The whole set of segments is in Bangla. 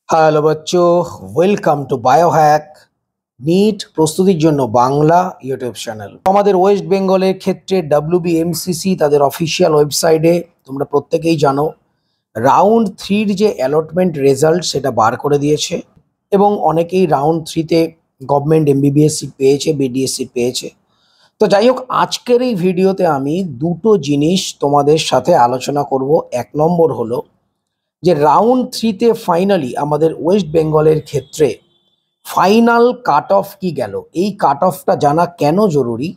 হ্যালো বাচ্চো, ওয়েলকাম টু বায়োহ্যাক নিট প্রস্তুতির জন্য বাংলা ইউটিউব চ্যানেল। আমাদের ওয়েস্ট বেঙ্গলের ক্ষেত্রে WBMCC তাদের অফিসিয়াল ওয়েবসাইটে তোমরা প্রত্যেকেই জানো রাউন্ড 3-র যে অ্যালটমেন্ট রেজাল্ট সেটা বার করে দিয়েছে এবং অনেকেই রাউন্ড 3-তে গভর্নমেন্ট MBBS সিট পেয়েছে, BDS সিট পেয়েছে। তো যাই হোক, আজকের এই ভিডিওতে আমি দুটো জিনিস তোমাদের সাথে আলোচনা করব। এক নম্বর হলো যে রাউন্ড 3-তে ফাইনালি আমাদের ওয়েস্ট বেঙ্গলের ক্ষেত্রে ফাইনাল কাট অফ কি গেল, এই কাট অফটা জানা কেন জরুরি।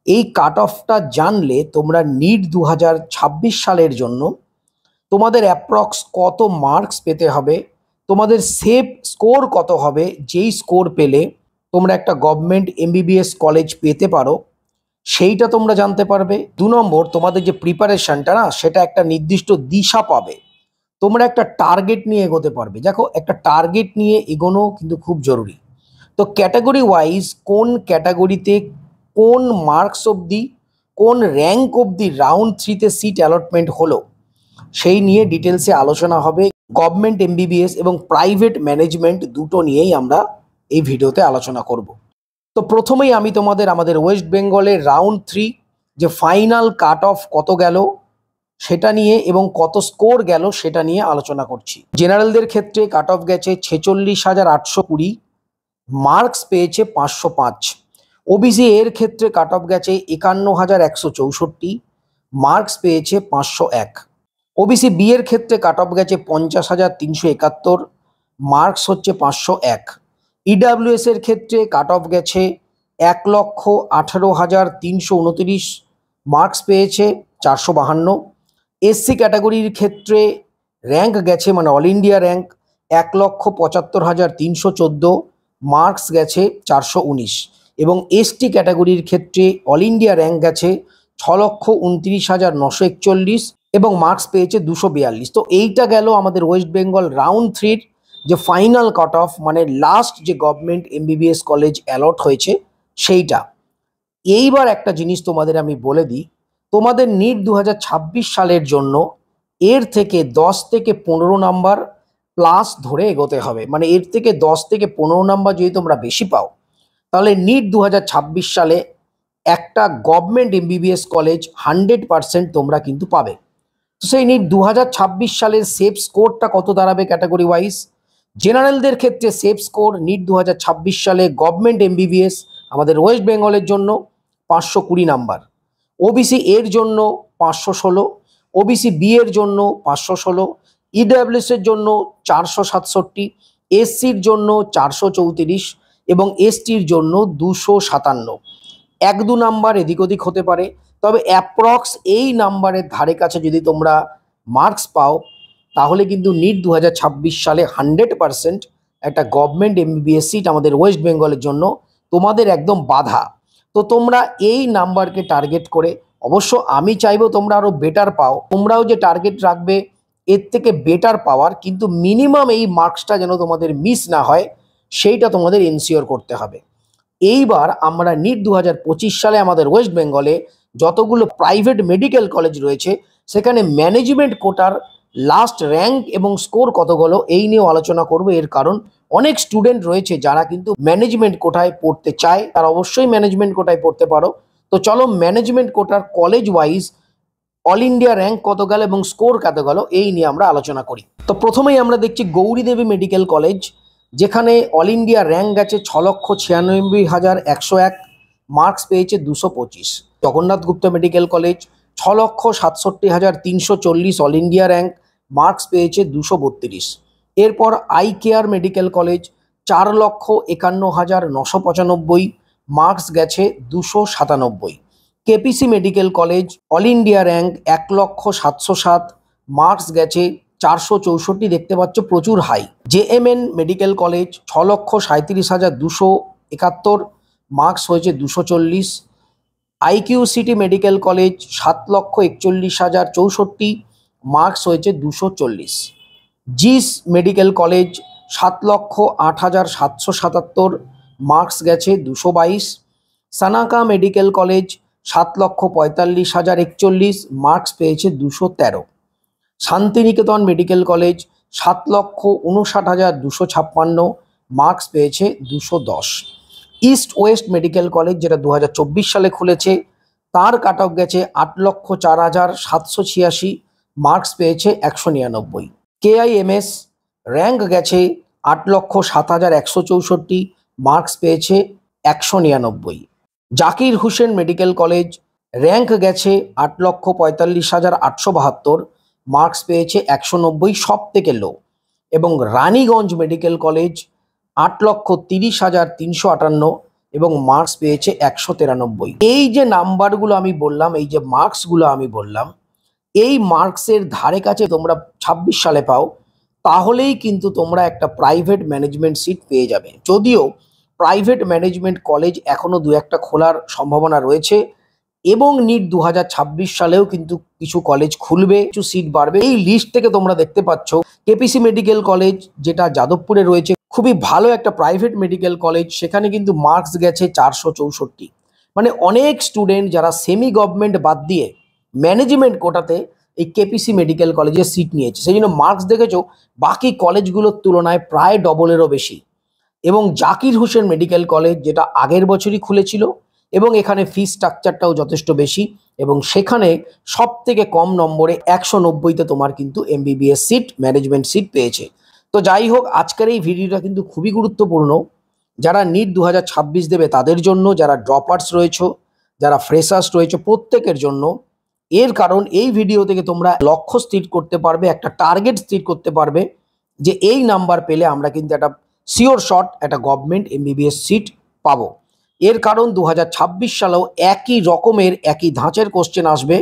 এই কাট অফটা জানলে তোমরা নিট 2026 সালের জন্য তোমাদের অ্যাপ্রক্স কত মার্কস পেতে হবে, তোমাদের সেফ স্কোর কত হবে, যেই স্কোর পেলে তোমরা একটা গভর্নমেন্ট MBBS কলেজ পেতে পারো, সেইটা তোমরা জানতে পারবে। দু নম্বর, তোমাদের যে প্রিপারেশনটা না, সেটা একটা নির্দিষ্ট দিশা পাবে, তোমরা একটা টার্গেট নিয়ে এগোতে পারবে। দেখো, একটা টার্গেট নিয়ে এগোনো কিন্তু খুব জরুরি। তো ক্যাটাগরি ওয়াইজ কোন ক্যাটাগরিতে কোন মার্কস অবধি, কোন র্যাঙ্ক অবধি রাউন্ড 3-তে সিট অ্যালটমেন্ট হলো, সেই নিয়ে ডিটেলসে আলোচনা হবে। গভর্নমেন্ট MBBS এবং প্রাইভেট ম্যানেজমেন্ট দুটো নিয়েই আমরা এই ভিডিওতে আলোচনা করব। তো প্রথমেই আমি আমাদের ওয়েস্ট বেঙ্গলের রাউন্ড 3 যে ফাইনাল কাট অফ কত গেল সেটা নিয়ে এবং কত স্কোর গেল সেটা নিয়ে আলোচনা করছি। জেনারেলদের ক্ষেত্রে কাট অফ গেছে 46,820, মার্কস পেয়েছে 505। ওবিসি এর ক্ষেত্রে কাট অফ গেছে 51,164, মার্কস পেয়েছে 501। ওবিসি বি এর ক্ষেত্রে কাট অফ গেছে 50,371, মার্কস হচ্ছে 501। EWS এর ক্ষেত্রে কাট অফ গেছে 1,18,329, মার্কস পেয়েছে 452। SC ক্যাটাগরির ক্ষেত্রে র্যাঙ্ক গেছে, মানে অল ইন্ডিয়া র্যাঙ্ক 1,75,314, মার্কস গেছে 419। এবং ST ক্যাটাগরির ক্ষেত্রে অল ইন্ডিয়া র্যাঙ্ক গেছে 6,29,941 এবং মার্কস পেয়েছে 242। তো এইটা গেল আমাদের ওয়েস্ট বেঙ্গল রাউন্ড 3-র যে ফাইনাল কাট অফ, মানে লাস্ট যে গভর্নমেন্ট MBBS কলেজ অ্যালট হয়েছে সেইটা। এইবার একটা জিনিস তোমাদের আমি বলে দিই, তোমাদের নিট 2026 সালের জন্য এর থেকে 10 থেকে 15 নাম্বার প্লাস ধরে এগোতে হবে। মানে এর থেকে 10 থেকে 15 নাম্বার যদি তোমরা বেশি পাও, তাহলে নিট 2026 সালে একটা গভর্নমেন্ট MBBS কলেজ 100% তোমরা কিন্তু পাবে। তো সেই নিট 2026 সালের সেফ স্কোরটা কত দাঁড়াবে ক্যাটাগরি ওয়াইজ? জেনারেলদের ক্ষেত্রে সেফ স্কোর নিট 2026 সালে গভর্নমেন্ট MBBS আমাদের ওয়েস্ট বেঙ্গলের জন্য 520 নাম্বার, ওবিসি এর জন্য 516, ওবিসি বি এর জন্য 516, EWS এর জন্য 467, SCর জন্য 434 এবং STর জন্য 257। 1-2 নাম্বার এদিক ওদিক হতে পারে, তবে অ্যাপ্রক্স এই নাম্বারের ধারে কাছে যদি তোমরা মার্কস পাও, তাহলে কিন্তু নিট 2026 সালে 100% একটা গভর্নমেন্ট MBBS সিট আমাদের ওয়েস্ট বেঙ্গলের জন্য তোমাদের একদম বাধা। তো তোমরা এই নাম্বারকে টার্গেট করে, অবশ্য আমি চাইবো তোমরা আরও বেটার পাও, তোমরাও যে টার্গেট রাখবে এর থেকে বেটার পাওয়ার, কিন্তু মিনিমাম এই মার্কসটা যেন তোমাদের মিস না হয় সেইটা তোমাদের এনশিওর করতে হবে। এইবার আমরা নিট 2025 সালে আমাদের ওয়েস্ট বেঙ্গলে যতগুলো প্রাইভেট মেডিকেল কলেজ রয়েছে সেখানে ম্যানেজমেন্ট কোটার লাস্ট র্যাঙ্ক এবং স্কোর কতগুলো এই নিয়েও আলোচনা করব। এর কারণ অনেক স্টুডেন্ট রয়েছে যারা কিন্তু ম্যানেজমেন্ট কোটায় পড়তে চায়, তারা অবশ্যই ম্যানেজমেন্ট কোটায় পড়তে পারো। তো চলো ম্যানেজমেন্ট কোটার college wise all India rank কত গেল এবং স্কোর কত গেল এই নিয়ে আমরা আলোচনা করি। তো প্রথমেই আমরা দেখছি গৌরীদেবী মেডিকেল কলেজ, যেখানে অল ইন্ডিয়া র্যাঙ্ক গেছে 6,96,101, মার্কস পেয়েছে 225। Jagannath Gupta medical college 6,67,340 all India rank, marks পেয়েছে 232। এরপর ICARE medical college 4,51,995, marks গেছে 297। KPC medical college all India rank 1,07,007, marks গেছে 464। দেখতে পাচ্ছ প্রচুর high. JMN medical college 6,37,271, marks হয়েছে 240। IQCT মেডিকেল কলেজ 7,41,064, মার্কস হয়েছে 240। জিস মেডিকেল কলেজ 7,08,777, মার্কস গেছে 222। সানাকা মেডিকেল কলেজ 7,45,041, মার্কস পেয়েছে 213। শান্তিনিকেতন মেডিকেল কলেজ 7,59,256 মার্কস পেয়েছে 210। ইস্ট ওয়েস্ট মেডিকেল কলেজ যেটা 2024 সালে খুলেছে, তার কাট অফ গেছে 8,04,786, মার্কস পেয়েছে 199। KIMS র্যাঙ্ক গেছে 8,07,164, মার্কস পেয়েছে 199। Zakir Hussain medical college rank গেছে 8,45,872, মার্কস পেয়েছে 190, সব থেকে লো। এবং রানীগঞ্জ মেডিকেল কলেজ 8,30,358 এবং মার্কস পেয়েছে 193। এই যে নাম্বারগুলো আমি বললাম, এই যে মার্কসগুলো আমি বললাম, এই মার্কসের ধারে কাছে তোমরা 26 সালে পাও, তাহলেই কিন্তু তোমরা একটা প্রাইভেট ম্যানেজমেন্ট সিট পেয়ে যাবে। যদিও প্রাইভেট ম্যানেজমেন্ট কলেজ এখনো দু একটা খোলার সম্ভাবনা রয়েছে এবং নিট 2026 সালেও কিন্তু কিছু কলেজ খুলবে, কিছু সিট বাড়বে। এই লিস্ট থেকে তোমরা দেখতে পাচ্ছ কেপিসি মেডিকেল কলেজ যেটা যাদবপুরে রয়েছে, খুবই ভালো একটা প্রাইভেট মেডিকেল কলেজ, সেখানে কিন্তু মার্কস গেছে 464। মানে অনেক স্টুডেন্ট যারা সেমি গভর্নমেন্ট বাদ দিয়ে ম্যানেজমেন্ট কোটাতে এই কেপিসি মেডিকেল কলেজে সিট নিয়েছে, সেই জন্য মার্কস দেখেছো বাকি কলেজগুলোর তুলনায় প্রায় ডবলেরও বেশি। এবং জাকির হোসেন মেডিকেল কলেজ যেটা আগের বছরই খুলেছিল এবং এখানে ফি স্ট্রাকচারটাও যথেষ্ট বেশি এবং সেখানে সব থেকে কম নম্বরে 190তে তোমার কিন্তু MBBS সিট, ম্যানেজমেন্ট সিট পেয়েছে। তো যাই হোক, আজকের এই ভিডিওটা কিন্তু খুবই গুরুত্বপূর্ণ যারা নিট 2026 দেবে তাদের জন্য, যারা ড্রপার্স রয়েছে, যারা ফ্রেশার্স রয়েছে, প্রত্যেকের জন্য। এর কারণ এই ভিডিও থেকে তোমরা লক্ষ্য স্থির করতে পারবে, একটা টার্গেট স্থির করতে পারবে যে এই নাম্বার পেলে আমরা কিন্তু একটা শিওর শট একটা গভর্নমেন্ট MBBS সিট পাবো। এর কারণ 2026 সালেও একই রকমের একই ধাঁচের কোশ্চেন আসবে।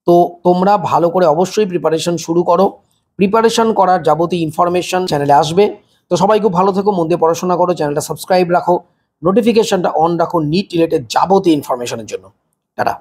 তো তোমরা ভালো করে অবশ্যই প্রিপারেশন শুরু করো। প্রিপারেশন করার যাবতীয় ইনফরমেশন চ্যানেলে আসবে। তো সবাই খুব ভালো থেকো, মন দিয়ে পড়াশোনা করো, চ্যানেলটা সাবস্ক্রাইব রাখো, নোটিফিকেশনটা অন রাখো নিট রিলেটেড যাবতীয় ইনফরমেশনের জন্য। টাটা।